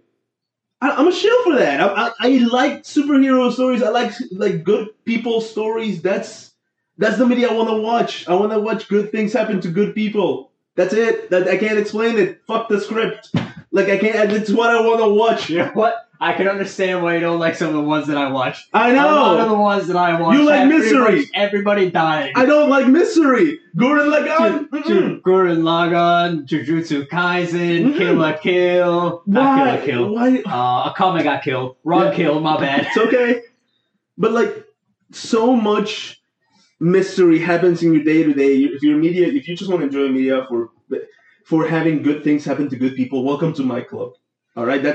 [SPEAKER 1] I'm a shill for that. I like superhero stories. I like good people stories. That's That's the media I want to watch. I want to watch good things happen to good people. That's it. I can't explain it. Fuck the script. Like, I can't. It's what I want to watch.
[SPEAKER 2] You know what? I can understand why you don't like some of the ones that I watch.
[SPEAKER 1] I
[SPEAKER 2] A lot of
[SPEAKER 1] know.
[SPEAKER 2] the ones that I watch.
[SPEAKER 1] You like
[SPEAKER 2] have pretty
[SPEAKER 1] Misery.
[SPEAKER 2] much everybody dying.
[SPEAKER 1] I don't like Mystery. Gurren Lagann.
[SPEAKER 2] Gurren Lagann, Jujutsu Kaisen, Kill la Kill, not
[SPEAKER 1] Why?
[SPEAKER 2] Kill la
[SPEAKER 1] Why?
[SPEAKER 2] Kill. Akame got killed. Wrong
[SPEAKER 1] Yeah.
[SPEAKER 2] kill, my bad.
[SPEAKER 1] It's okay. But like, so much mystery happens in your day to day. If you just want to enjoy media for having good things happen to good people, welcome to my club. All right,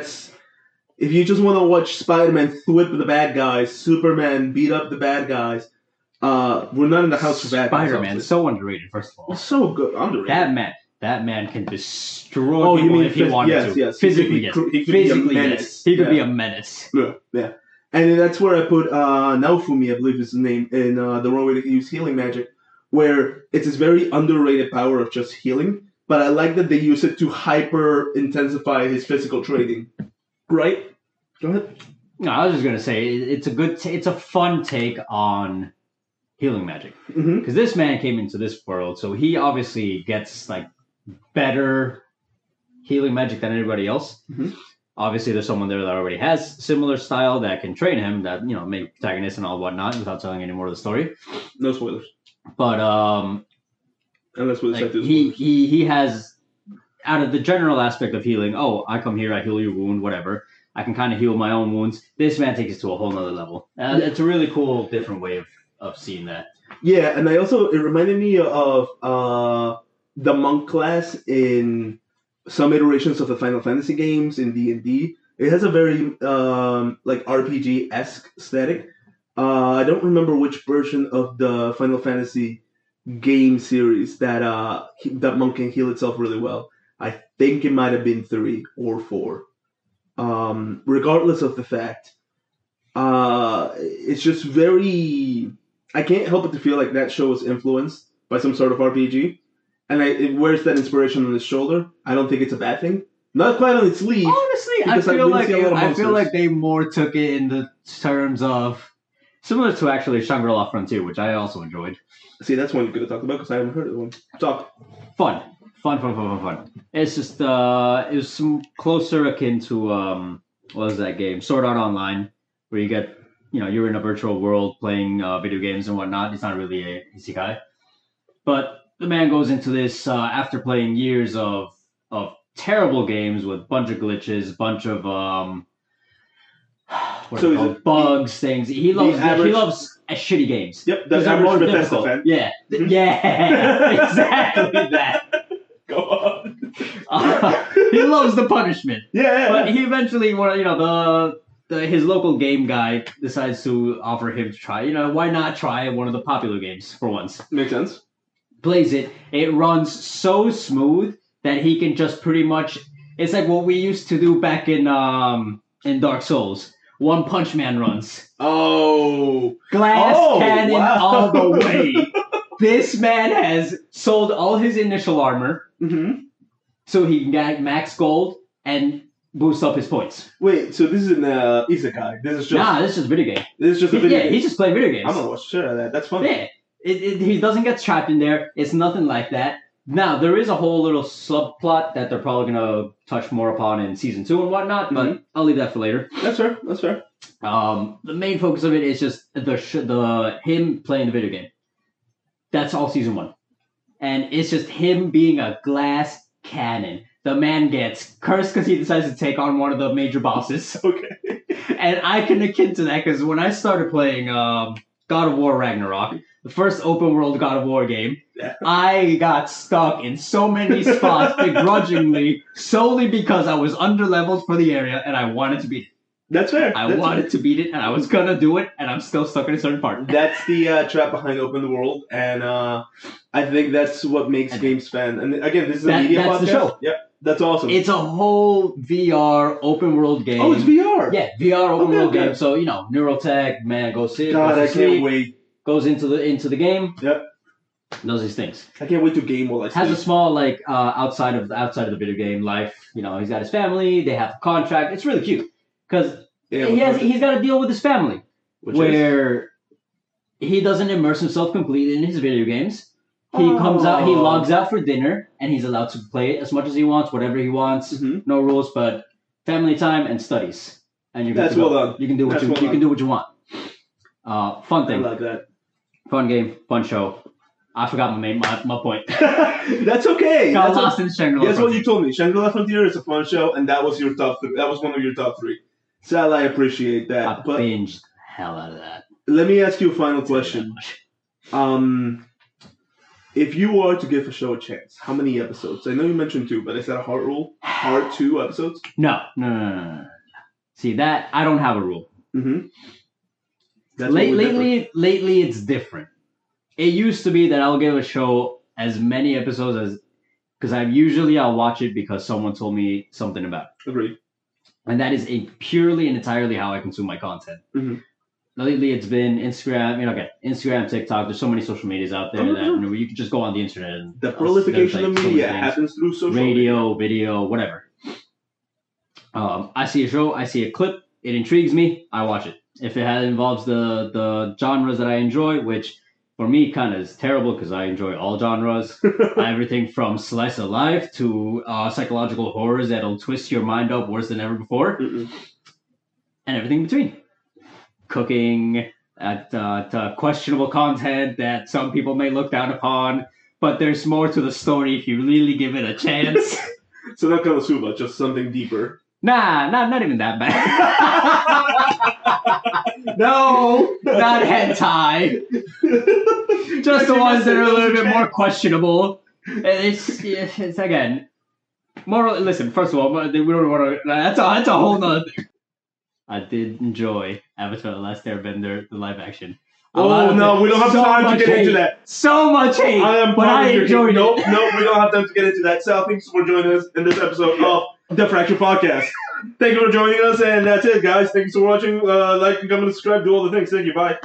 [SPEAKER 1] if you just want to watch Spider-Man whip the bad guys, Superman beat up the bad guys. We're not in the house for bad guys.
[SPEAKER 2] Spider-Man, so underrated, first of all.
[SPEAKER 1] It's so good, underrated.
[SPEAKER 2] That man can destroy
[SPEAKER 1] Oh, you
[SPEAKER 2] people
[SPEAKER 1] mean
[SPEAKER 2] if he wanted to.
[SPEAKER 1] yes.
[SPEAKER 2] Physically,
[SPEAKER 1] He
[SPEAKER 2] yes.
[SPEAKER 1] could be a
[SPEAKER 2] Physically,
[SPEAKER 1] menace.
[SPEAKER 2] yes. He could
[SPEAKER 1] Yeah.
[SPEAKER 2] be a menace.
[SPEAKER 1] Yeah. And then that's where I put Naofumi, I believe is his name, in the wrong way to use healing magic, where it's this very underrated power of just healing, but I like that they use it to hyper intensify his physical training. Right? Go ahead.
[SPEAKER 2] No, I was just gonna say it's it's a fun take on healing magic
[SPEAKER 1] Mm-hmm.
[SPEAKER 2] because this man came into this world, so he obviously gets like better healing magic than anybody else.
[SPEAKER 1] Mhm.
[SPEAKER 2] Obviously, there's someone there that already has similar style that can train him, that make protagonists and all whatnot without telling any more of the story.
[SPEAKER 1] No spoilers.
[SPEAKER 2] But
[SPEAKER 1] Unless we
[SPEAKER 2] like,
[SPEAKER 1] decide to
[SPEAKER 2] he has, out of the general aspect of healing, I come here, I heal your wound, whatever. I can kind of heal my own wounds. This man takes it to a whole nother level. It's a really cool, different way of seeing that.
[SPEAKER 1] Yeah, and it reminded me of the monk class in some iterations of the Final Fantasy games in D&D. It has a very like RPG-esque aesthetic. I don't remember which version of the Final Fantasy game series that monk can heal itself really well. I think it might have been 3 or 4. Regardless of the fact, it's just very. I can't help but to feel like that show was influenced by some sort of RPG, and it wears that inspiration on its shoulder. I don't think it's a bad thing. Not quite on its sleeve.
[SPEAKER 2] Honestly, I
[SPEAKER 1] Because I
[SPEAKER 2] feel
[SPEAKER 1] really
[SPEAKER 2] like
[SPEAKER 1] see a lot of
[SPEAKER 2] I feel
[SPEAKER 1] monsters.
[SPEAKER 2] like they more took it in the terms of similar to actually Shangri-La Frontier, which I also enjoyed.
[SPEAKER 1] See, that's one you could have talked about because I haven't heard of the one. Talk.
[SPEAKER 2] Fun. It's just it was some closer akin to what was that game? Sword Art Online, where you get you're in a virtual world playing video games and whatnot. It's not really a isekai, but the man goes into this after playing years of terrible games with bunch of glitches, bunch of
[SPEAKER 1] So is it
[SPEAKER 2] bugs, things. He loves shitty games.
[SPEAKER 1] Yep, the
[SPEAKER 2] 'Cause they're
[SPEAKER 1] average
[SPEAKER 2] more
[SPEAKER 1] Bethesda
[SPEAKER 2] difficult.
[SPEAKER 1] fan.
[SPEAKER 2] Yeah,
[SPEAKER 1] Mhm.
[SPEAKER 2] yeah, exactly that.
[SPEAKER 1] Go on.
[SPEAKER 2] He loves the punishment,
[SPEAKER 1] Yeah.
[SPEAKER 2] but he eventually, his local game guy decides to offer him to try. Why not try one of the popular games for once?
[SPEAKER 1] Makes sense.
[SPEAKER 2] Plays it. It runs so smooth that he can just pretty much. It's like what we used to do back in Dark Souls. One Punch Man runs.
[SPEAKER 1] Oh.
[SPEAKER 2] Glass cannon
[SPEAKER 1] wow.
[SPEAKER 2] all the way. This man has sold all his initial armor
[SPEAKER 1] Mm-hmm.
[SPEAKER 2] so he can get max gold and boost up his points.
[SPEAKER 1] Wait, so this isn't isekai. This is just
[SPEAKER 2] This is just a video game.
[SPEAKER 1] this is just a video game.
[SPEAKER 2] He's just playing video games.
[SPEAKER 1] I'm gonna watch the shit out of that. That's fun.
[SPEAKER 2] Yeah, he doesn't get trapped in there. It's nothing like that. Now, there is a whole little subplot that they're probably going to touch more upon in Season 2 and whatnot, but I'll leave that for later.
[SPEAKER 1] That's fair. That's fair.
[SPEAKER 2] The main focus of it is just the him playing the video game. That's all Season 1. And it's just him being a glass cannon. The man gets cursed because he decides to take on one of the major bosses.
[SPEAKER 1] Okay.
[SPEAKER 2] And I can akin to that because when I started playing God of War Ragnarok, the first open world God of War game, I got stuck in so many spots begrudgingly solely because I was underleveled for the area and I wanted to beat it.
[SPEAKER 1] That's fair.
[SPEAKER 2] I
[SPEAKER 1] That's
[SPEAKER 2] wanted
[SPEAKER 1] fair.
[SPEAKER 2] to beat it and I was gonna do it and I'm still stuck in a certain part.
[SPEAKER 1] That's the trap behind open world, and I think that's what makes
[SPEAKER 2] And
[SPEAKER 1] games fun. And again, this is a media
[SPEAKER 2] that's
[SPEAKER 1] podcast.
[SPEAKER 2] the show.
[SPEAKER 1] Yep, that's awesome.
[SPEAKER 2] It's a whole VR open world game.
[SPEAKER 1] Oh, it's VR.
[SPEAKER 2] Yeah, VR open
[SPEAKER 1] Okay,
[SPEAKER 2] world
[SPEAKER 1] okay.
[SPEAKER 2] game. So Neurotech man goes sit,
[SPEAKER 1] God, I
[SPEAKER 2] goes to
[SPEAKER 1] can't
[SPEAKER 2] sleep,
[SPEAKER 1] wait.
[SPEAKER 2] goes into the game.
[SPEAKER 1] Yep.
[SPEAKER 2] Does these things.
[SPEAKER 1] I can't wait to game while I
[SPEAKER 2] Has a
[SPEAKER 1] sleep.
[SPEAKER 2] small outside of the video game life. He's got his family. They have a contract. It's really cute because
[SPEAKER 1] Yeah,
[SPEAKER 2] he's got to deal with his family.
[SPEAKER 1] which is
[SPEAKER 2] Where he doesn't immerse himself completely in his video games. He comes out, he logs out for dinner, and he's allowed to play as much as he wants, whatever he wants.
[SPEAKER 1] Mhm.
[SPEAKER 2] No rules, but family time and studies. And you're good
[SPEAKER 1] That's
[SPEAKER 2] to go.
[SPEAKER 1] well done.
[SPEAKER 2] You can do what
[SPEAKER 1] That's
[SPEAKER 2] you
[SPEAKER 1] well
[SPEAKER 2] you can
[SPEAKER 1] done.
[SPEAKER 2] do what you want. Fun
[SPEAKER 1] I
[SPEAKER 2] thing,
[SPEAKER 1] like that.
[SPEAKER 2] fun game, fun show. I forgot my point.
[SPEAKER 1] That's okay.
[SPEAKER 2] Got
[SPEAKER 1] That's
[SPEAKER 2] lost in Shangri-La.
[SPEAKER 1] Guess what you told me? Shangri-La Frontier is a fun show, and that was your top. That was one of your top 3. Sal, I appreciate that.
[SPEAKER 2] I
[SPEAKER 1] But
[SPEAKER 2] binged the hell out of that.
[SPEAKER 1] let me ask you a final
[SPEAKER 2] I'll tell you
[SPEAKER 1] question.
[SPEAKER 2] that much.
[SPEAKER 1] If you were to give a show a chance, how many episodes? I know you mentioned 2, but is that a hard rule? Hard 2 episodes?
[SPEAKER 2] No. See that I don't have a rule.
[SPEAKER 1] Mm-hmm.
[SPEAKER 2] Lately, it's different. It used to be that I'll give a show as many episodes as because I'll watch it because someone told me something about it.
[SPEAKER 1] Agreed.
[SPEAKER 2] And that is purely and entirely how I consume my content.
[SPEAKER 1] Mhm.
[SPEAKER 2] Lately, it's been Instagram. Instagram, TikTok. There's so many social medias out there that you can just go on the internet and
[SPEAKER 1] The proliferation
[SPEAKER 2] there's,
[SPEAKER 1] of
[SPEAKER 2] so many
[SPEAKER 1] media
[SPEAKER 2] things.
[SPEAKER 1] happens through social
[SPEAKER 2] Radio, video, whatever. I see a show, I see a clip, it intrigues me, I watch it. If it involves the genres that I enjoy, which for me kind of is terrible because I enjoy all genres,
[SPEAKER 1] media.
[SPEAKER 2] everything from slice of life to psychological horrors that'll twist your mind up worse than ever before,
[SPEAKER 1] Mm-mm.
[SPEAKER 2] and everything in between. Cooking, to questionable content that some people may look down upon, but there's more to the story if you really give it a chance.
[SPEAKER 1] So not Konosuba, just something deeper.
[SPEAKER 2] Nah, not even that bad. No, not hentai. Just the ones that are a little bit more questionable. It's again, moral. Listen, first of all, we don't want to. That's a whole nother thing. I did enjoy Avatar: The Last Airbender, the live action.
[SPEAKER 1] Oh no, we don't have
[SPEAKER 2] so
[SPEAKER 1] time to
[SPEAKER 2] much
[SPEAKER 1] get
[SPEAKER 2] hate.
[SPEAKER 1] into that.
[SPEAKER 2] So much hate,
[SPEAKER 1] I am
[SPEAKER 2] but
[SPEAKER 1] part
[SPEAKER 2] I
[SPEAKER 1] of your
[SPEAKER 2] enjoyed
[SPEAKER 1] team.
[SPEAKER 2] it.
[SPEAKER 1] Nope, we don't have time to get into that. Sal, thanks for joining us in this episode of the Fracture Podcast. Thank you for joining us, and that's it, guys. Thanks for watching. Like and comment, subscribe, do all the things. Thank you. Bye.